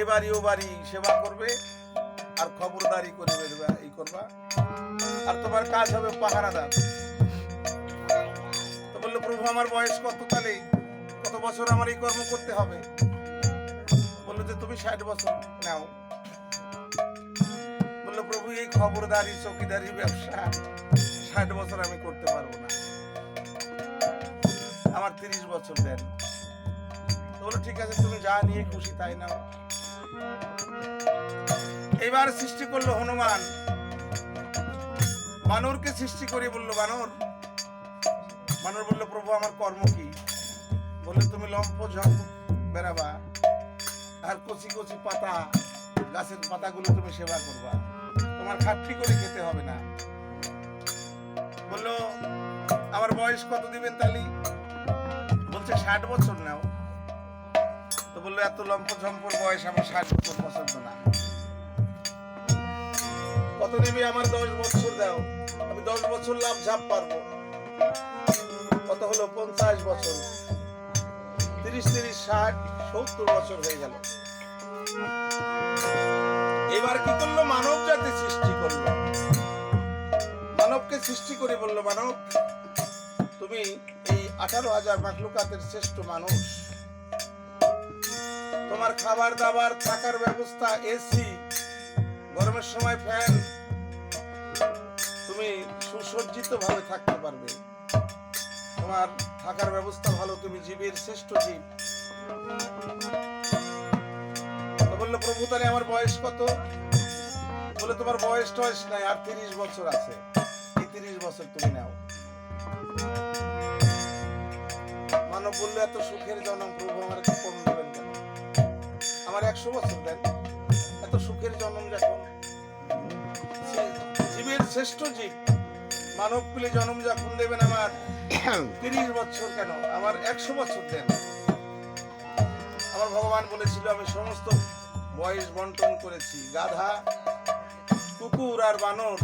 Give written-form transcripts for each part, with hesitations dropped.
এবারই ও বাড়ি সেবা করবে আর খবরদারি করে বেরোবে, এই করবা, আর তোমার কাজ হবে পাহারাদার। তো বললো প্রভু আমার বয়স কত, তাহলে কত বছর আমার এই কর্ম করতে হবে? বললো যে তুমি 60 বছর নাও। বললো প্রভু এই খবরদারি চৌকিদারি ব্যবসা 60 বছর আমি করতে পারবো না, আমার 30 বছর দেন। বললো ঠিক আছে তুমি যা নিয়ে খুশি তাই নাও। এবার সৃষ্টি করলো হনুমান, বানরকে সৃষ্টি করে বললো বানর। বানর বললো প্রভু আমার কর্ম কি? বললো তুমি লম্ফ ঝম্প বেড়াবা আর কচি কচি পাতা, গাছের পাতাগুলো তুমি সেবা করবা, তোমার খাটনি করে খেতে হবে না। বললো আমার বয়স কত দিবেন তালি? বলছে 60 বছর নাও। তো বললো এত লম্প ঝম্পর বয়স আমার 60 বছর পছন্দ না। কত নেবে? আমার 10 বছর দাও, আমি 10 বছর লাভ ঝাপ পারবো। কত হলো? 50 বছর, 30 30 60 70 বছর হয়ে গেল। এবার কি করলো? মানব জাতি সৃষ্টি করলো। মানবকে সৃষ্টি করে বললো মানব তুমি এই 18,000 মাখলুকাতের শ্রেষ্ঠ মানুষ, তোমার খাবার দাবার থাকার ব্যবস্থা এসি, গরমের সময় ফ্যান, তুমি সুসজ্জিত ভাবে থাকতে পারবে, তোমার থাকার ব্যবস্থা ভালো, তুমি জীবের শ্রেষ্ঠ জীব। বললো প্রভু তাহলে আমার বয়স কত? বলে তোমার বয়স টয়স নাই, আর 30 বছর আছে, এই 30 বছর তুমি নাও। মানব বললো এত সুখের জন্ম প্রভু আমার একটু কম দেবেন কেন? আমার 100 বছর দেন, এত সুখের জন্ম যখন, জীবের শ্রেষ্ঠ জীব মানব কুলে জন্ম যখন দেবেন আমার 30 বছর কেন, আমার 100 বছর দেন। আমার ভগবান বলেছিল আমি সমস্ত বয়স বন্টন করেছি, গাধা কুকুর আর বানর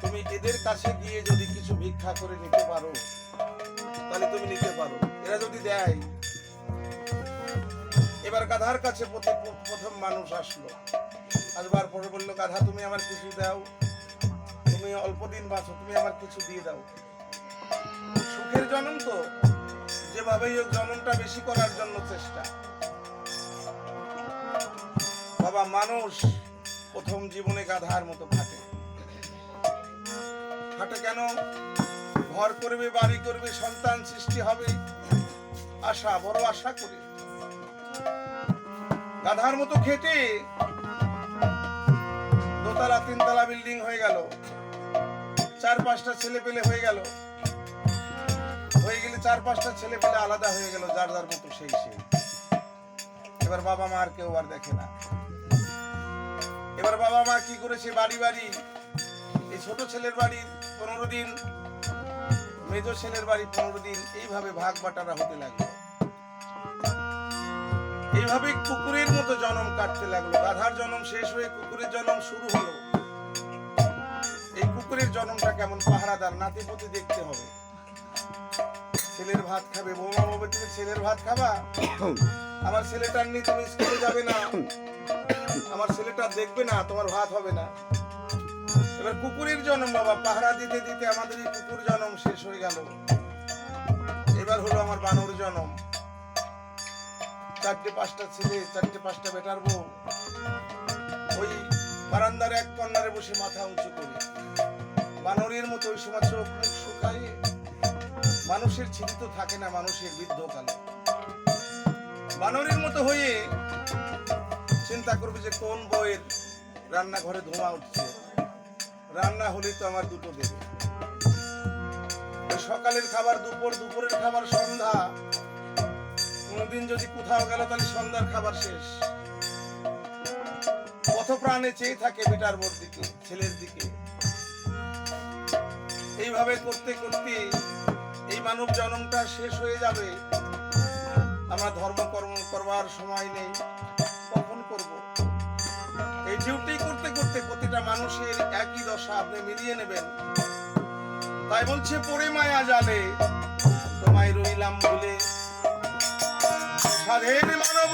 তুমি এদের কাছে গিয়ে যদি কিছু ভিক্ষা করে নিতে পারো তাহলে তুমি নিতে পারো, এরা যদি দেয়। এবার গাধার কাছে প্রথম মানুষ আসলো, আসবার পরে বললো গাধা তুমি আমার কিছু দাও, তুমি অল্প দিন বাঁচো, তুমি আমার কিছু দিয়ে দাও। সুখের জন্ম তো, যেভাবেই হোক জন্মটা বেশি করার জন্য চেষ্টা। বাবা মানুষ প্রথম জীবনে গাধার মতো খাটে। খাটে কেন? ঘর করবে, বাড়ি করবে, সন্তান সৃষ্টি হবে, আশা, বড় আশা করে গাধার মতো খেটে দোতলা 3 তলা বিল্ডিং হয়ে গেল, 4-5টা ছেলে পেলে হয়ে গেল, হয়ে গেলে 4-5টা ছেলে পেলে আলাদা হয়ে গেল, যার যার মতো সেই সেই। এবার বাবা মা আর কেউ আর দেখে না। এবার বাবা মা কি করেছে? বাড়ি বাড়ি, এই ছোট ছেলের বাড়ি 15 দিন, মেজো ছেলের বাড়ি 15 দিন, এইভাবে ভাগ বাটারা হতে লাগলো। এইভাবে কুকুরের মতো জন্ম কাটতে লাগলো। গাধার জন্ম শেষ হয়ে কুকুরের জন্ম শুরু হলো। এই কুকুরের জন্মটা কেমন? পাহারাদার, নাতিপতি দেখতে হবে। ছেলের ভাত খাবে, বৌমা বলবে তুমি ছেলের ভাত খাবা, আমার ছেলেটার নিয়ে তুমি স্কুলে যাবে না, আমার ছেলেটা দেখবে না, তোমার ভাত হবে না। এবার কুকুরের জন্ম, বাবা পাহারা দিতে দিতে আমাদের এই কুকুর জন্ম শেষ হয়ে গেল। এবার হলো আমার বানর জন্ম। 4-5টা ছেলে, 4-5টা বেটার বউ, ওই বারান্দার এক কর্নারে বসে মাথা উঁচু করে বানরের মতো ওই সময় চোখ মুখ শুকায়। মানুষের ছিরি তো থাকে না মানুষের বৃদ্ধকালে। বানরের মতো হয়ে চিন্তা করবে যে কোন বউয়ের রান্নাঘরে ধোঁয়া উঠছে, রান্না হলে তো আমার দুটো দেবে। সকালের খাবার দুপুর, দুপুরের খাবার সন্ধ্যা, কোনদিন যদি কোথাও গেল তাহলে সন্ধ্যার খাবার শেষ। পথ প্রাণে চেয়ে থাকে বেটার বোর দিকে, ছেলের দিকে। এইভাবে করতে করতে এই মানব জন্মটা শেষ হয়ে যাবে। আমরা ধর্ম কর্ম করবার সময় নেই, কখন করব? এই ডিউটি করতে করতে প্রতিটা মানুষের একই দশা আপনি মিলিয়ে নেবেন। তাই বলছে পড়ে মায়া জালে তোমায় রইলাম বলে, সাধের মানব